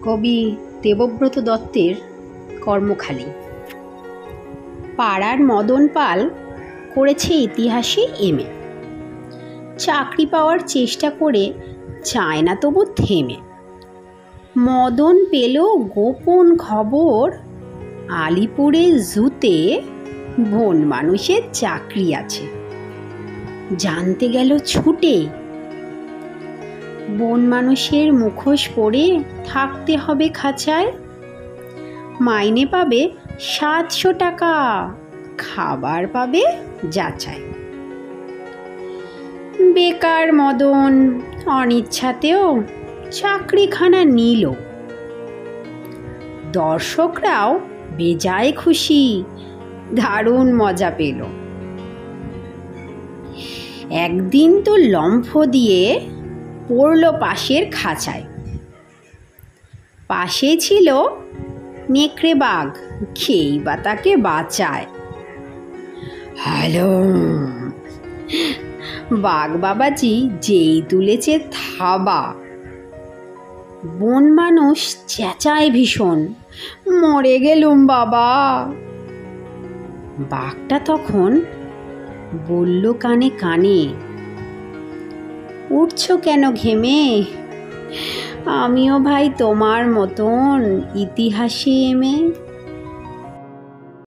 কবি দেবব্রত দত্তের কর্মখালি। পাড়ার মদন পাল করেছে ইতিহাসে এমএ, চাকরি পাওয়ার চেষ্টা করে চায় না তবু থেমে। মদন পেল গোপন খবর, আলিপুরে জুতে বন মানুষের চাকরি আছে। জানতে গেল ছুটে, বন মানুষের মুখোশ পরে থাকতে হবে খাঁচায়। মাইনে পাবে 700 টাকা, খাবার পাবে যাচাই। বেকার মদন অনিচ্ছাতেও চাকরিখানা নিল। দর্শকরাও বেজায় খুশি, দারুণ মজা পেল। একদিন তো লম্ফ দিয়ে পড়ল পাশের খাঁচায়। পাশে ছিল নেকড়ে বাঘ, খেই বা তাকে বাঁচায়। হ্যালো, বাঘ বাবাজি যেই তুলেছে থাবা। বন মানুষ চেঁচায় ভীষণ, মরে গেলুম বাবা। বাঘটা তখন বলল কানে কানে, উঠছো কেন ঘেমে? আমিও ভাই তোমার মতন ইতিহাসে এমএ।